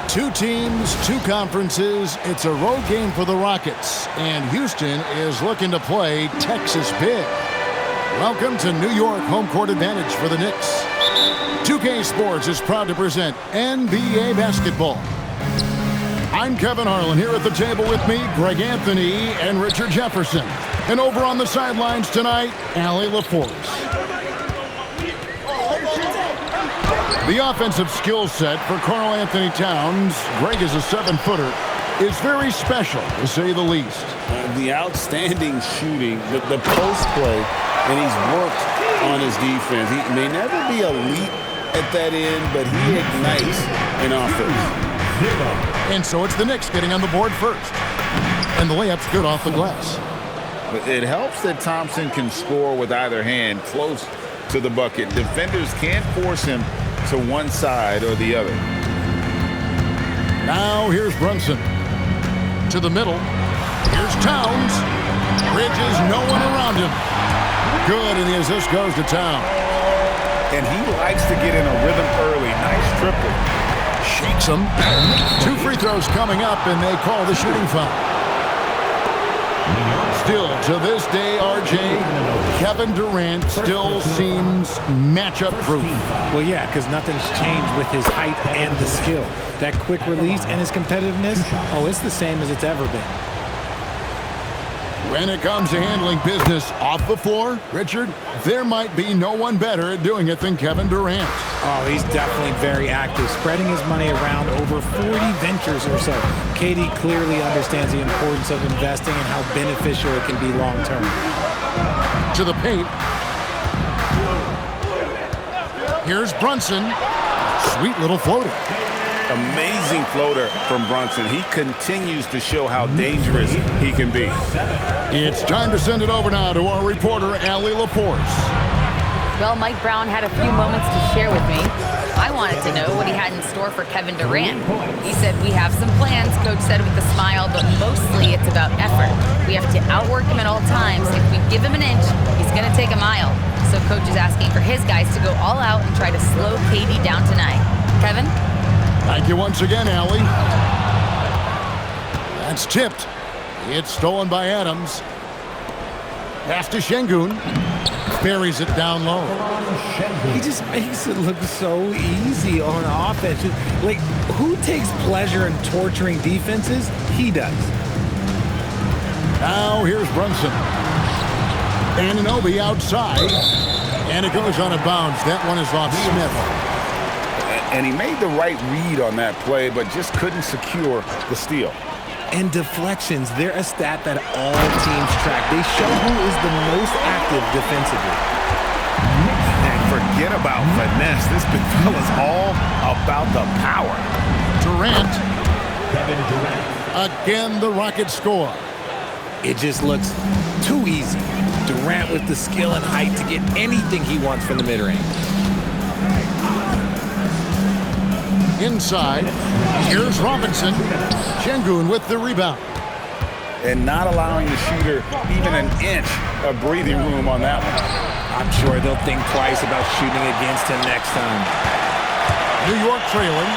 Two teams, two conferences. It's a road game for the Rockets, and Houston is looking to play Texas big. Welcome to New York home court advantage for the Knicks. 2K Sports is proud to present NBA basketball. I'm Kevin Harlan. Here at the table with me, Greg Anthony and Richard Jefferson. And over on the sidelines tonight, Allie LaForce. The offensive skill set for Karl Anthony Towns, Greg is a 7-footer, is very special, to say the least. The outstanding shooting, the post play, and he's worked on his defense. He may never be elite at that end, but he ignites an offense. And so it's the Knicks getting on the board first. And the layup's good off the glass. But it helps that Thompson can score with either hand close to the bucket. Defenders can't force him to one side or the other. Now here's Brunson. To the middle. Here's Towns. Bridges, no one around him. Good, and the assist goes to Towns. And he likes to get in a rhythm early. Nice triple. Shakes him. 2 free throws coming up, and they call the shooting foul. Still, to this day, RJ, Kevin Durant still seems matchup proof. Well, yeah, because nothing's changed with his height and the skill. That quick release and his competitiveness, oh, it's the same as it's ever been. When it comes to handling business off the floor, Richard, there might be no one better at doing it than Kevin Durant. Oh, he's definitely very active, spreading his money around over 40 ventures or so. KD clearly understands the importance of investing and how beneficial it can be long-term. To the paint. Here's Brunson. Sweet little floater. Amazing floater from Brunson. He continues to show how dangerous he can be. It's time to send it over now to our reporter, Allie LaForce. Well, Mike Brown had a few moments to share with me. I wanted to know what he had in store for Kevin Durant. He said, we have some plans, Coach said with a smile, but mostly it's about effort. We have to outwork him at all times. If we give him an inch, he's going to take a mile. So Coach is asking for his guys to go all out and try to slow KD down tonight. Kevin? Thank you once again, Allie. That's tipped. It's stolen by Adams. Pass to Şengün. Buries it down low. He just makes it look so easy on offense. Like, who takes pleasure in torturing defenses? He does. Now here's Brunson. Anunoby outside. And it goes on a bounce. That one is off Smith. And he made the right read on that play, but just couldn't secure the steal. And deflections, they're a stat that all teams track. They show who is the most active defensively. And forget about finesse. This big fella's all about the power. Durant. Again, the Rockets score. It just looks too easy. Durant with the skill and height to get anything he wants from the mid-range. Inside, here's Robinson. Şengün with the rebound. And not allowing the shooter even an inch of breathing room on that one. I'm sure they'll think twice about shooting against him next time. New York trailing.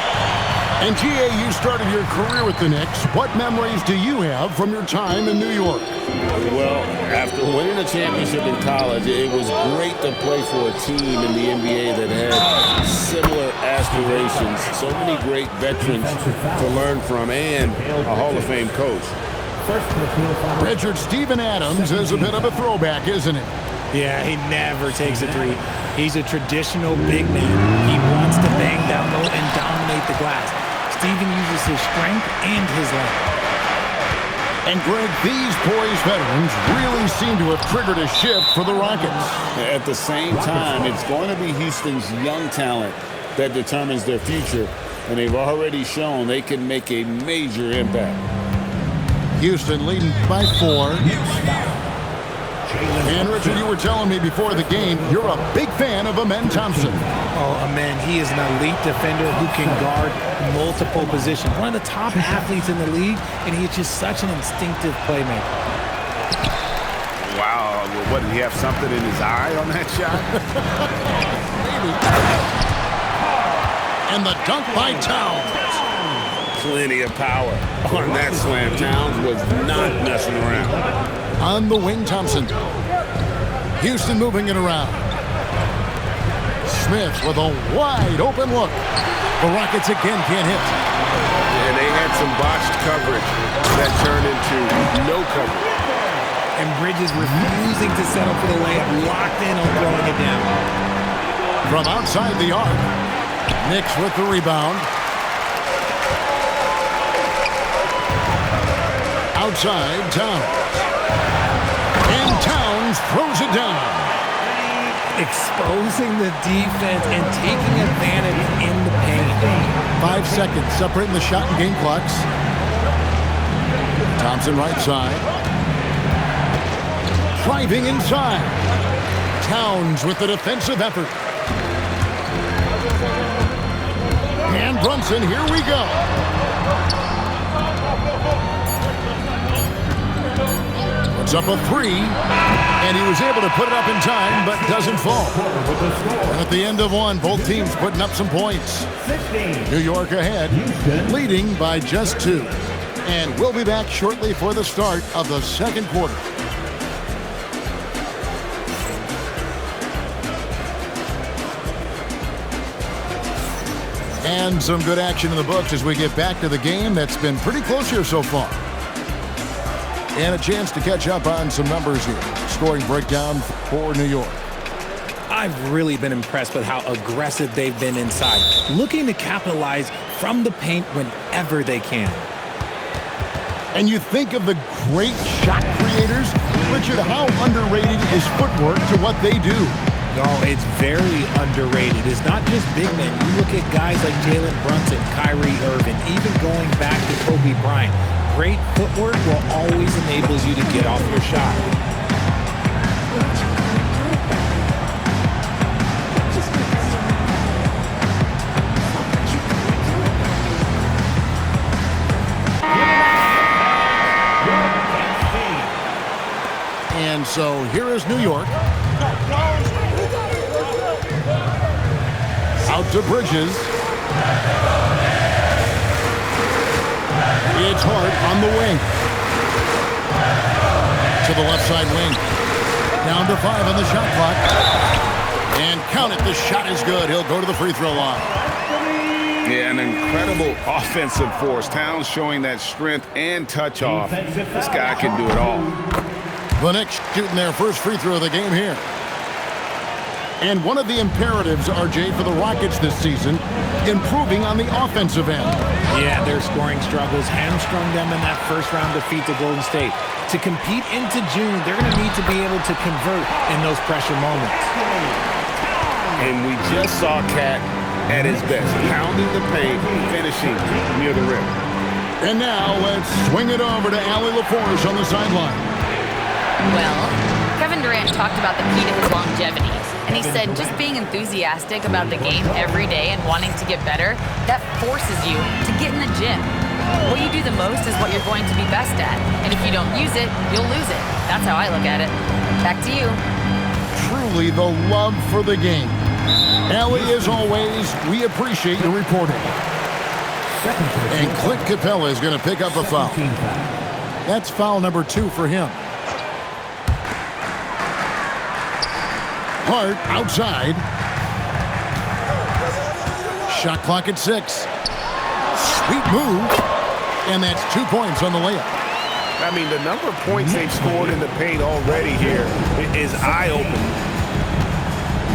And GA, you started your career with the Knicks. What memories do you have from your time in New York? Well, after winning a championship in college, it was great to play for a team in the NBA that had similar aspirations. So many great veterans to learn from and a Hall of Fame coach. Richard, Steven Adams is a bit of a throwback, isn't it? Yeah, he never takes a three. He's a traditional big man. He wants to bang down low and dominate the glass. Steven uses his strength and his length. And Greg, these poised veterans really seem to have triggered a shift for the Rockets. At the same time, it's going to be Houston's young talent that determines their future, and they've already shown they can make a major impact. Houston leading by 4. And Richard, you were telling me before the game, you're a big fan of Amen Thompson. Oh, Amen, he is an elite defender who can guard multiple positions. One of the top athletes in the league, and he is just such an instinctive playmaker. Wow, what, did he have something in his eye on that shot? Maybe. And the dunk by Towns. plenty of power on that slam. Towns was not messing around. On the wing, Thompson. Houston moving it around. Smith with a wide open look. The Rockets again can't hit. And they had some botched coverage that turned into no coverage. And Bridges refusing to settle for the layup, locked in on throwing it down. From outside the arc, Knicks with the rebound. Outside, Towns. And Towns throws it down. Exposing the defense and taking advantage in the paint. 5 seconds separating the shot and game clocks. Thompson right side. Driving inside. Towns with the defensive effort. And Brunson, here we go. Puts up a three, and he was able to put it up in time, but doesn't fall. At the end of one, both teams putting up some points. New York ahead, leading by just 2. And we'll be back shortly for the start of the second quarter. And some good action in the books as we get back to the game that's been pretty close here so far. And a chance to catch up on some numbers here. Scoring breakdown for New York. I've really been impressed with how aggressive they've been inside, looking to capitalize from the paint whenever they can. And you think of the great shot creators, Richard, how underrated is footwork to what they do? No, it's very underrated. It's not just big men. You look at guys like Jalen Brunson, Kyrie Irving, even going back to Kobe Bryant. Great footwork will always enable you to get off your shot. And so here is New York. Out to Bridges. It's Hart on the wing. To the left side wing. Down to 5 on the shot clock. And count it, the shot is good. He'll go to the free throw line. Yeah, an incredible offensive force. Towns showing that strength and touch off. This guy can do it all. The Knicks shooting their first free throw of the game here. And one of the imperatives, RJ, for the Rockets this season, improving on the offensive end. Yeah, their scoring struggles hamstrung them in that first-round defeat to Golden State. To compete into June, they're going to need to be able to convert in those pressure moments. And we just saw Cat at his best, pounding the paint, finishing near the rim. And now let's swing it over to Allie LaForge on the sideline. Well, Kevin Durant talked about the key to his longevity. And he said just being enthusiastic about the game every day and wanting to get better, that forces you to get in the gym. What you do the most is what you're going to be best at. And if you don't use it, you'll lose it. That's how I look at it. Back to you. Truly the love for the game. Allie, as always, we appreciate your reporting. And Clint Capella is going to pick up a foul. That's foul number 2 for him. Hart outside. Shot clock at 6. Sweet move. And that's 2 points on the layup. I mean, the number of points they've scored in the paint already here is eye-opening.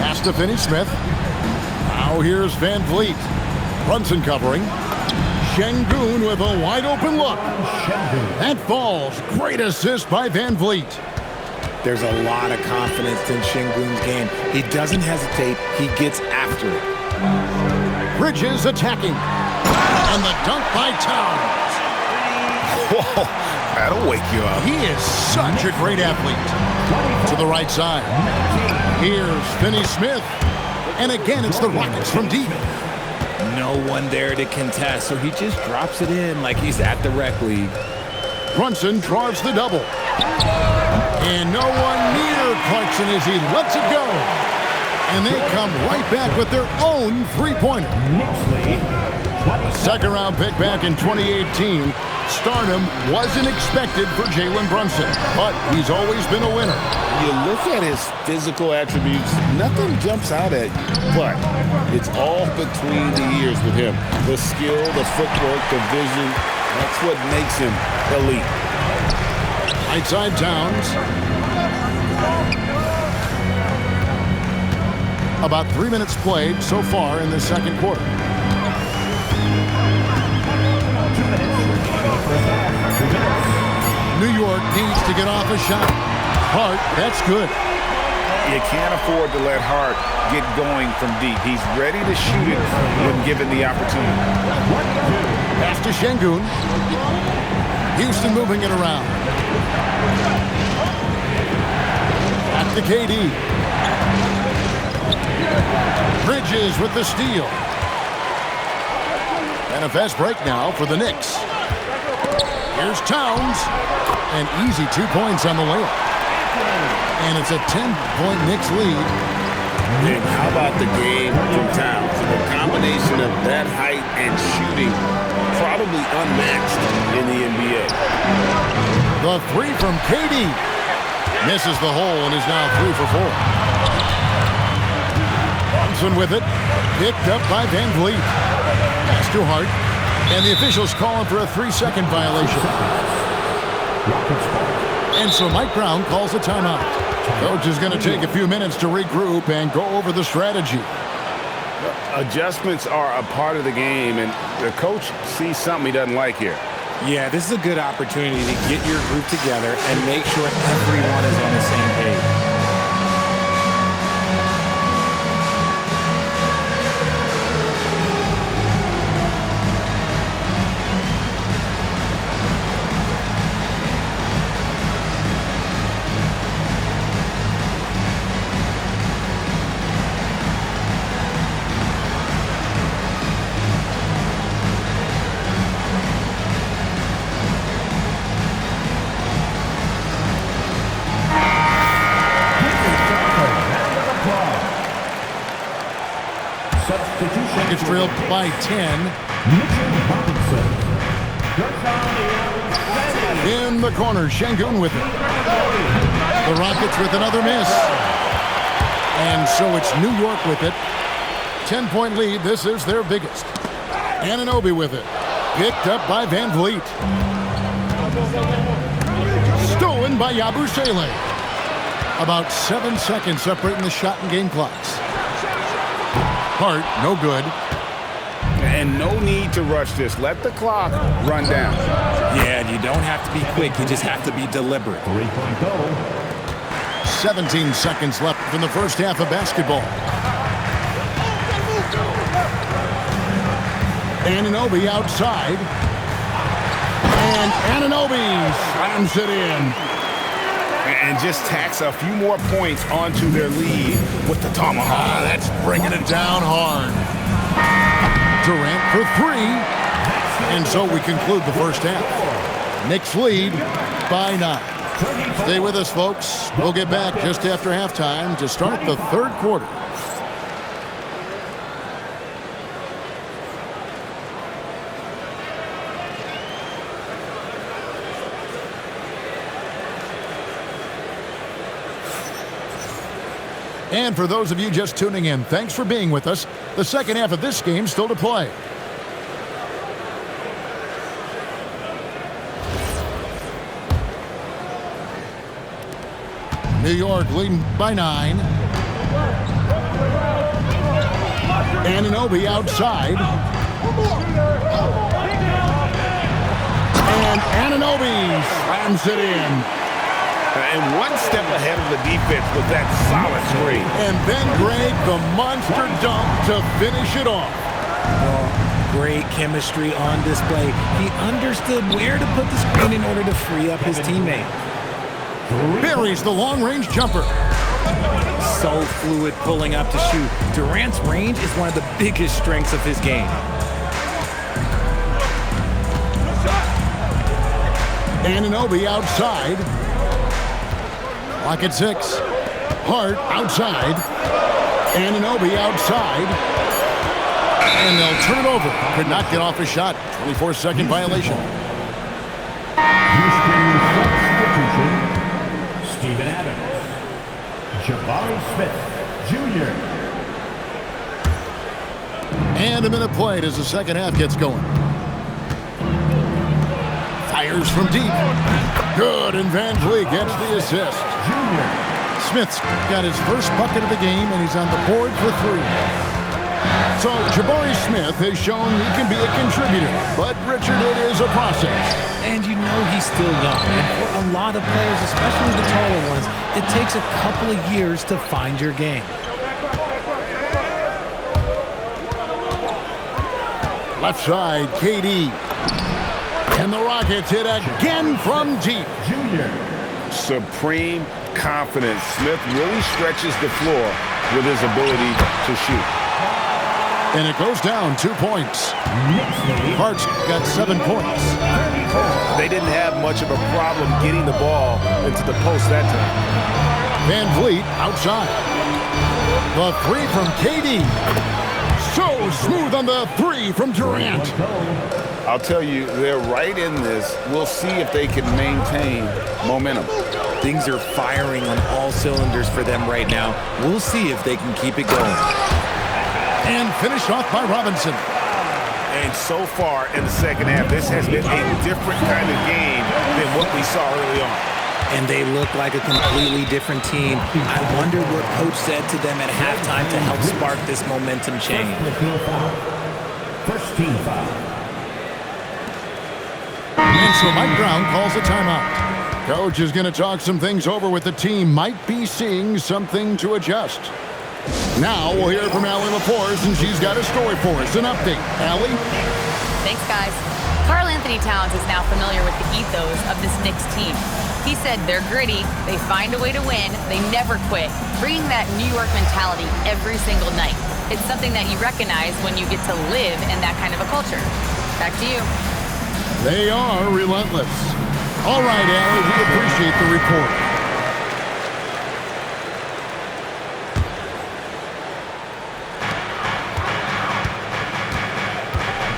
Pass to Finney-Smith. Now here's Van Vliet. Brunson covering. Şengün with a wide-open look. That falls. Great assist by Van Vliet. There's a lot of confidence in Şengün's game. He doesn't hesitate. He gets after it. Bridges attacking. And the dunk by Towns. Whoa, that'll wake you up. He is such a great athlete. To the right side. Here's Finney-Smith. And again, it's the Rockets from deep. No one there to contest, so he just drops it in like he's at the rec league. Brunson draws the double. And no one near Clarkson as he lets it go. And they come right back with their own three-pointer. Second-round pick back in 2018. Stardom wasn't expected for Jalen Brunson, but he's always been a winner. You look at his physical attributes, nothing jumps out at you, but it's all between the ears with him. The skill, the footwork, the vision, that's what makes him elite. Right side Towns. About 3 minutes played so far in the second quarter. New York needs to get off a shot. Hart, that's good. You can't afford to let Hart get going from deep. He's ready to shoot it when given the opportunity. Pass to Şengün. Houston moving it around. Back to KD. Bridges with the steal. And a fast break now for the Knicks. Here's Towns. An easy 2 points on the layup. And it's a 10-point Knicks lead. And how about the game from Towns? The combination of that height and shooting, probably unmatched in the NBA. The three from KD. Misses the hole and is now 3 for 4. Brunson with it. Picked up by Van Vliet. Pass to Hart. And the officials calling for a 3-second violation. And so Mike Brown calls a timeout. Coach is going to take a few minutes to regroup and go over the strategy. Adjustments are a part of the game, and the coach sees something he doesn't like here. Yeah, this is a good opportunity to get your group together and make sure everyone is on the same page. It's trailed by 10. In the corner, Şengün with it. The Rockets with another miss. And so it's New York with it. 10-point lead. This is their biggest. Anunoby with it. Picked up by Van Vliet. Stolen by Yabusele. About 7 seconds separating the shot and game clocks. Hart, no good. And no need to rush this. Let the clock run down. Yeah, you don't have to be quick. You just have to be deliberate. 17 seconds left in the first half of basketball. Anunoby outside. And Anunoby slams it in. And just tacks a few more points onto their lead with the tomahawk. That's bringing it down hard. Durant for 3. And so we conclude the first half. Knicks lead by 9. Stay with us, folks. We'll get back just after halftime to start the third quarter. And for those of you just tuning in, thanks for being with us. The second half of this game still to play. New York leading by 9. Anunoby outside. And Anunoby slams it in. And one step ahead of the defense with that solid screen. And then Greg, the monster dunk to finish it off. Well, great chemistry on display. He understood where to put the screen in order to free up his teammate. Buries the long-range jumper. So fluid pulling up to shoot. Durant's range is one of the biggest strengths of his game. Anunoby outside. Clock at 6. Hart outside. Anunoby outside. And they'll turn it over. Could not get off a shot. 24-second violation. Houston substitution, Steven Adams. Jabari Smith, Jr. And a minute played as the second half gets going. Fires from deep. Good, and Van Vliet gets the assist. Jr. Smith's got his first bucket of the game, and he's on the board for 3. So Jabari Smith has shown he can be a contributor, but Richard, it is a process. And you know he's still young. And for a lot of players, especially the taller ones, it takes a couple of years to find your game. Left side, KD. And the Rockets hit again from deep. Jr. Supreme confidence. Smith really stretches the floor with his ability to shoot. And it goes down 2 points. Hart's got 7 points. They didn't have much of a problem getting the ball into the post that time. Van Vliet outside. The 3 from KD. So smooth on the 3 from Durant. I'll tell you, they're right in this. We'll see if they can maintain momentum. Things are firing on all cylinders for them right now. We'll see if they can keep it going. And finished off by Robinson. And so far in the second half, this has been a different kind of game than what we saw early on. And they look like a completely different team. I wonder what Coach said to them at halftime to help spark this momentum change. First team foul. And so Mike Brown calls a timeout. Coach is going to talk some things over with the team. Might be seeing something to adjust. Now we'll hear from Allie LaForce, and she's got a story for us. An update. Allie? Thanks, guys. Karl Anthony Towns is now familiar with the ethos of this Knicks team. He said they're gritty, they find a way to win, they never quit, bringing that New York mentality every single night. It's something that you recognize when you get to live in that kind of a culture. Back to you. They are relentless. All right, Allie, we appreciate the report.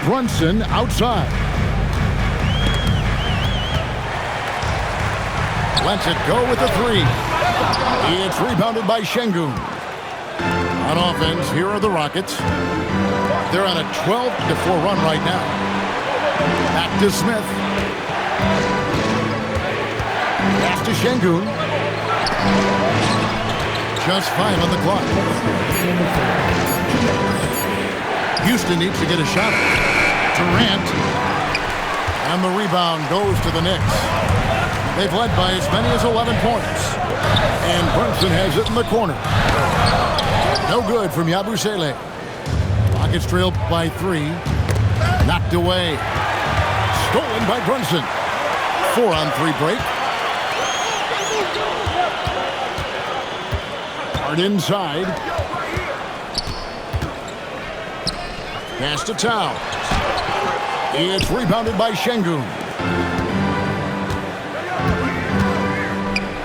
Brunson outside. Lets it go with the 3. It's rebounded by Şengün. On offense, here are the Rockets. They're on a 12-4 run right now. Back to Smith. Pass to Şengün. Just 5 on the clock. Houston needs to get a shot. Durant. And the rebound goes to the Knicks. They've led by as many as 11 points. And Brunson has it in the corner. No good from Yabusele. Rockets trailed by 3. Knocked away. Stolen by Brunson. 4-on-3 break. Hard inside. Pass to Towns. It's rebounded by Şengün.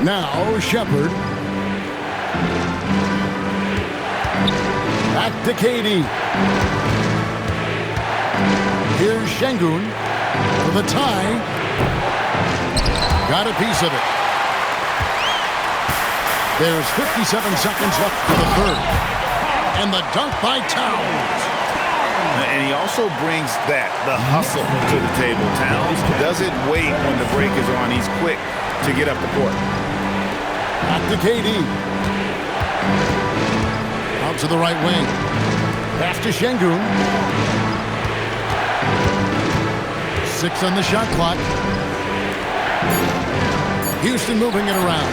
Now Shepard. Back to KD. Here's Şengün for the tie. Got a piece of it. There's 57 seconds left for the third. And the dunk by Towns. And he also brings the hustle to the table. Towns doesn't wait when the break is on. He's quick to get up the court. Back to KD. Out to the right wing. Pass to Şengün. 6 on the shot clock. Houston moving it around.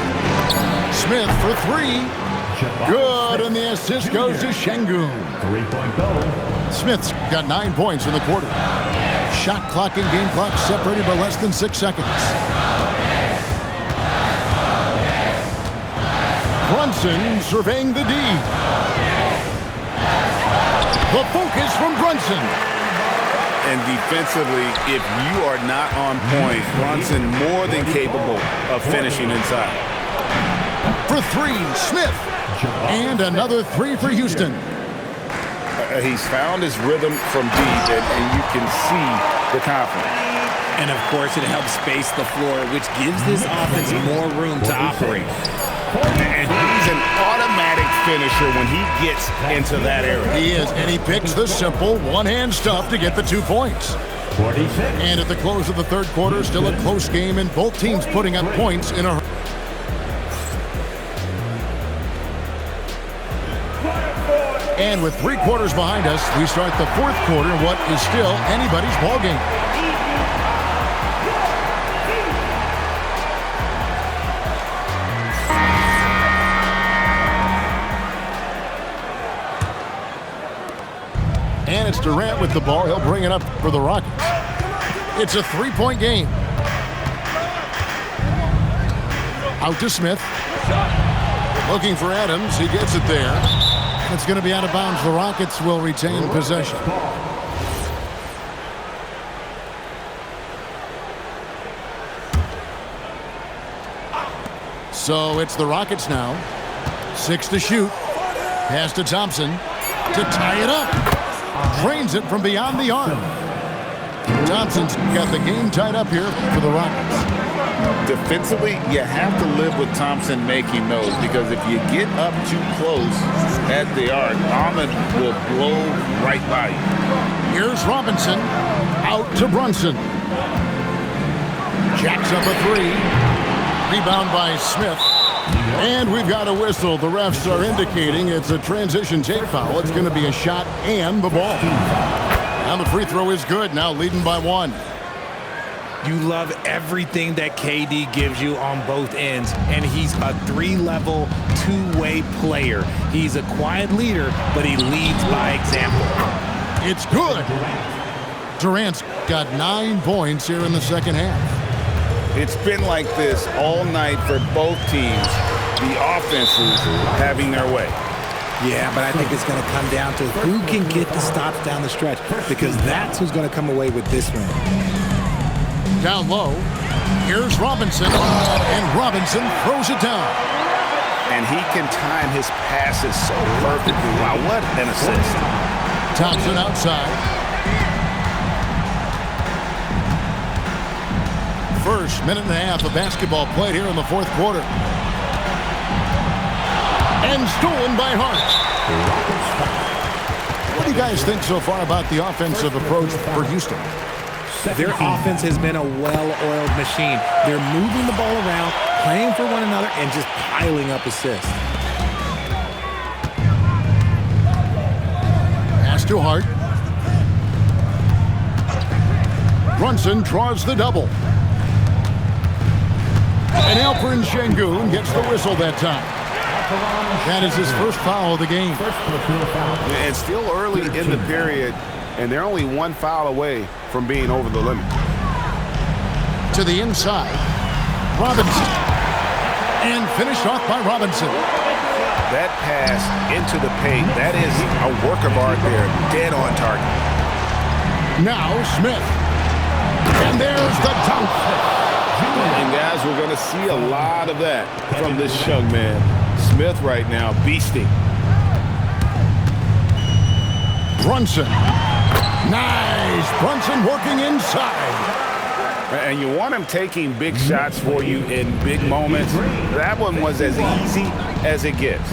Smith for 3. Good, and the assist goes to Şengün. 3-point goal. Smith's got 9 points in the quarter. Shot clock and game clock separated by less than 6 seconds. Brunson surveying the D. The focus from Brunson. And defensively, if you are not on point, Brunson more than capable of finishing inside. For 3, Smith. And another 3 for Houston. He's found his rhythm from deep, and you can see the confidence. And, of course, it helps space the floor, which gives this offense more room to operate. And he's an automatic finisher when he gets into that area. He is, and he picks the simple one-hand stuff to get the 2 points. 46. And at the close of the third quarter, still a close game, and both teams putting up points in a hurry. And with 3 quarters behind us, we start the fourth quarter, what is still anybody's ballgame. And it's Durant with the ball. He'll bring it up for the Rockets. It's a 3-point game. Out to Smith. Looking for Adams. He gets it there. It's going to be out of bounds. The Rockets will retain possession. So it's the Rockets now. 6 to shoot. Pass to Thompson to tie it up. Drains it from beyond the arc. Thompson's got the game tied up here for the Rockets. Defensively, you have to live with Thompson making those, because if you get up too close at the arc, Ahmed will blow right by you. Here's Robinson. Out to Brunson. Jacks up a 3. Rebound by Smith. And we've got a whistle. The refs are indicating it's a transition take foul. It's going to be a shot and the ball. And the free throw is good. Now leading by 1. You love everything that KD gives you on both ends, and he's a 3-level, 2-way player. He's a quiet leader, but he leads by example. It's good. Durant's got 9 points here in the second half. It's been like this all night for both teams. The offenses having their way. Yeah, but I think it's going to come down to who can get the stops down the stretch, because that's who's going to come away with this one. Down low. Here's Robinson. And Robinson throws it down. And he can time his passes so perfectly. Wow, what an assist. Thompson outside. First minute and a half of basketball played here in the fourth quarter. And stolen by Hart. What do you guys think so far about the offensive approach for Houston? Their offense has been a well-oiled machine. They're moving the ball around, playing for one another, and just piling up assists. Pass to Hart. Brunson draws the double. And Alperen Sengun gets the whistle that time. That is his first foul of the game. And still early in the period, and they're only 1 foul away from being over the limit. To the inside. Robinson. And finished off by Robinson. That pass into the paint, that is a work of art there. Dead on target. Now Smith. And there's the dunk. And guys, we're going to see a lot of that from this young man. Smith right now beasting. Brunson. Nice. Brunson working inside. And you want him taking big shots for you in big moments. That one was as easy as it gets.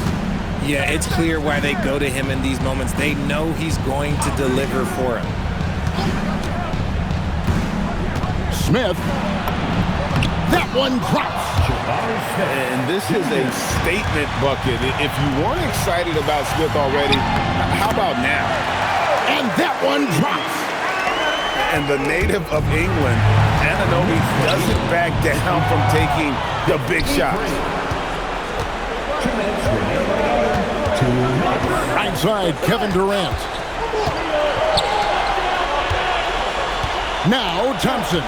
Yeah, it's clear why they go to him in these moments. They know he's going to deliver for them. Smith. That one drops. And this is a statement bucket. If you weren't excited about Smith already, how about now? And that one drops. And the native of England, Anunoby, doesn't back down from taking the big shots. Outside, Kevin Durant. Now Thompson.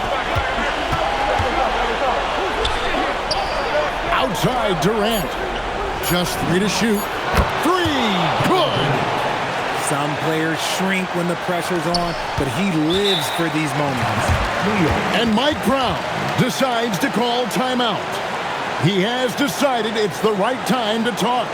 Outside Durant. Just 3 to shoot. 3. Good. Some players shrink when the pressure's on, but he lives for these moments. And Mike Brown decides to call timeout. He has decided it's the right time to talk.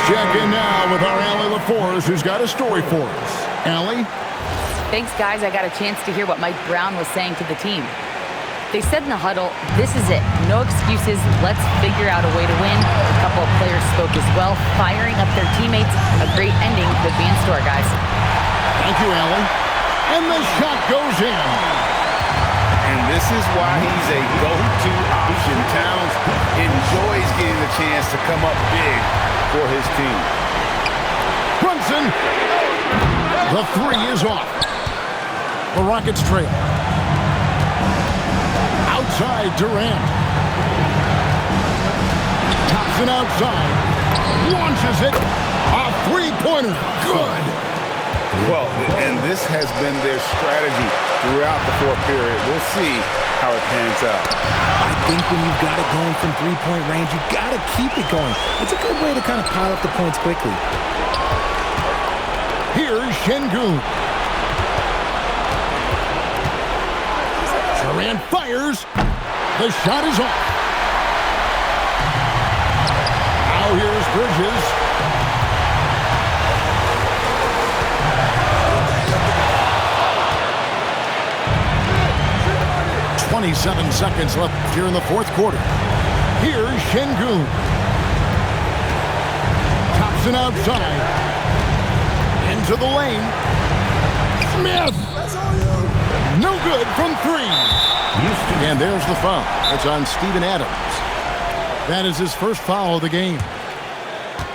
Let's check in now with our Allie LaForce, who's got a story for us. Allie? Thanks, guys. I got a chance to hear what Mike Brown was saying to the team. They said in the huddle, this is it. No excuses. Let's figure out a way to win. A couple of players spoke as well, firing up their teammates. A great ending could be in store, guys. Thank you, Allie. And the shot goes in. And this is why he's a go-to option. Towns enjoys getting the chance to come up big for his team. Brunson. The three is off. The Rockets trail. Outside Durant. Thompson outside. Launches it. A three-pointer. Good. Well, and this has been their strategy throughout the fourth period. We'll see how it pans out. I think when you've got it going from three-point range, you've got to keep it going. It's a good way to kind of pile up the points quickly. Here's Şengün. Durant fires. The shot is off. Now here's Bridges. 27 seconds left here in the fourth quarter. Here's Şengün. Thompson outside. Into the lane. Smith. No good from three. And there's the foul. It's on Steven Adams. That is his first foul of the game.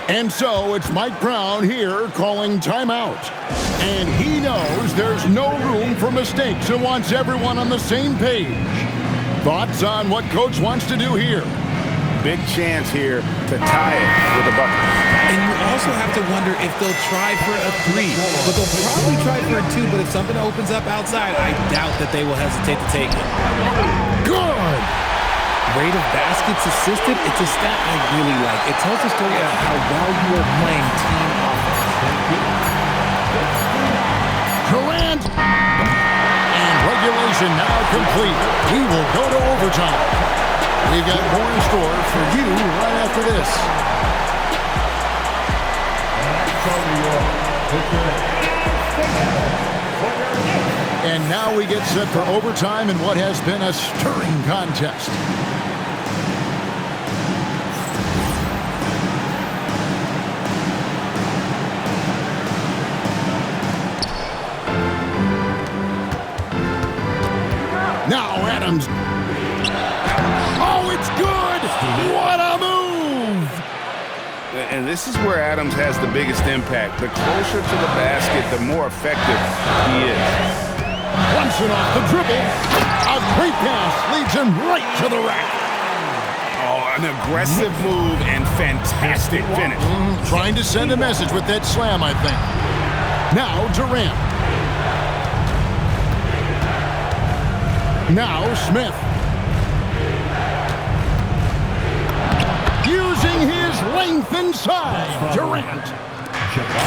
And so it's Mike Brown here calling timeout. And he knows there's no room for mistakes and wants everyone on the same page. Thoughts on what Coach wants to do here? Big chance here to tie it with a bucket. And you also have to wonder if they'll try for a three. But they'll probably try for a two, but if something opens up outside, I doubt that they will hesitate to take it. Good! Rate of baskets assisted, it's a stat I really like. It tells a story of how well you are playing team offense. Durant! And regulation now complete. We will go to overtime. We've got more in store for you right after this. And now we get set for overtime in what has been a stirring contest. Now Adams. Oh, it's good! What a move! And this is where Adams has the biggest impact. The closer to the basket, the more effective he is. Brunson off the dribble. A great pass leads him right to the rack. Oh, an aggressive move and fantastic finish. Trying to send a message with that slam, I think. Now Durant. Now Smith. Using his length inside. Durant.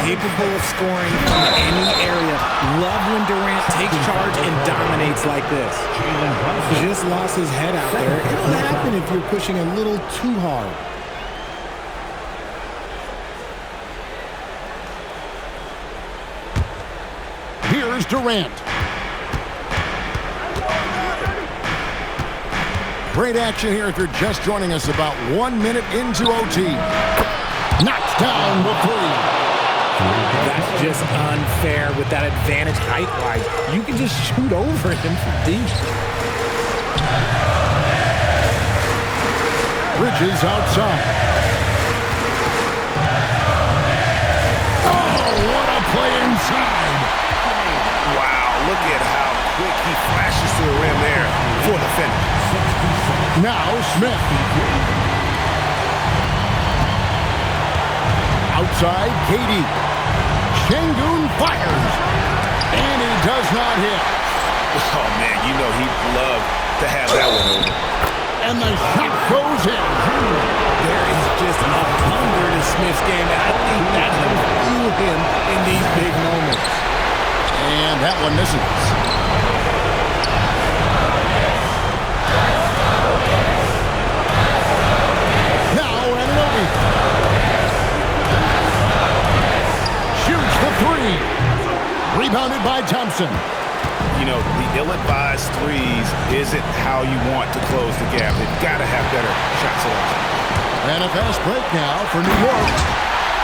Capable of scoring from any area. Love when Durant takes charge and dominates like this. Just lost his head out there. It can happen if you're pushing a little too hard. Here's Durant. Great action here if you're just joining us about 1 minute into OT. Knocks down the three. That's just unfair with that advantage height-wise. You can just shoot over him from deep. Bridges outside. Oh, what a play inside. Wow, look at how quick he flashes to the rim there for the finish. Now Smith. Outside, KD. Şengün fires. And he does not hit. Oh, man, you know he'd love to have that one over. And the shot goes in. There is just a hunger to Smith's game, and I think that will fuel him in these big moments. And that one misses. Rebounded by Thompson. You know, the ill-advised threes isn't how you want to close the gap. They've got to have better shot selection. And a fast break now for New York.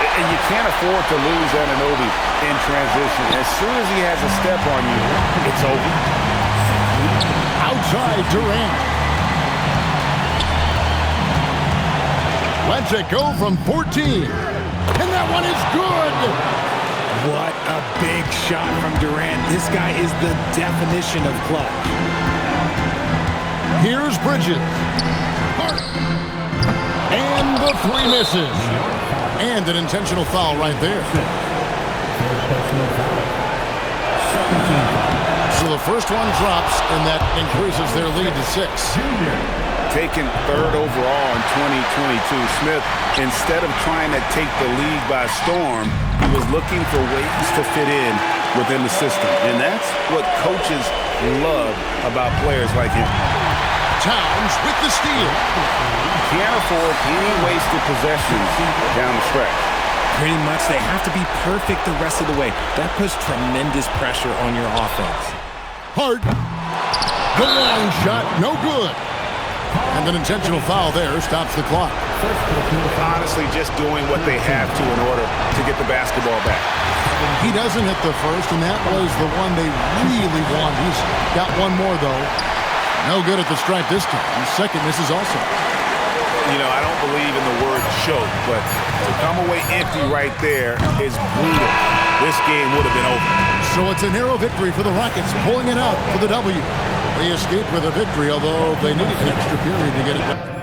And you can't afford to lose Anunoby in transition. As soon as he has a step on you, it's over. Outside Durant. Lets it go from 14. And that one is good. What a big shot from Durant. This guy is the definition of clutch. Here's Bridges. And the three misses. And an intentional foul right there. So the first one drops, and that increases their lead to 6. Taken third overall in 2022, Smith, instead of trying to take the league by storm, he was looking for ways to fit in within the system. And that's what coaches love about players like him. Towns with the steal. Can't afford any wasted possessions down the stretch. Pretty much, they have to be perfect the rest of the way. That puts tremendous pressure on your offense. Hart. The long shot, no good. And an intentional foul there stops the clock. Honestly, just doing what they have to in order to get the basketball back. He doesn't hit the first, and that was the one they really want. He's got one more, though. No good at the stripe this time. The second misses also. You know, I don't believe in the word choke, but to come away empty right there is brutal. This game would have been over. So it's a narrow victory for the Rockets, pulling it out for the W. They escaped with a victory, although they needed an extra period to get it done.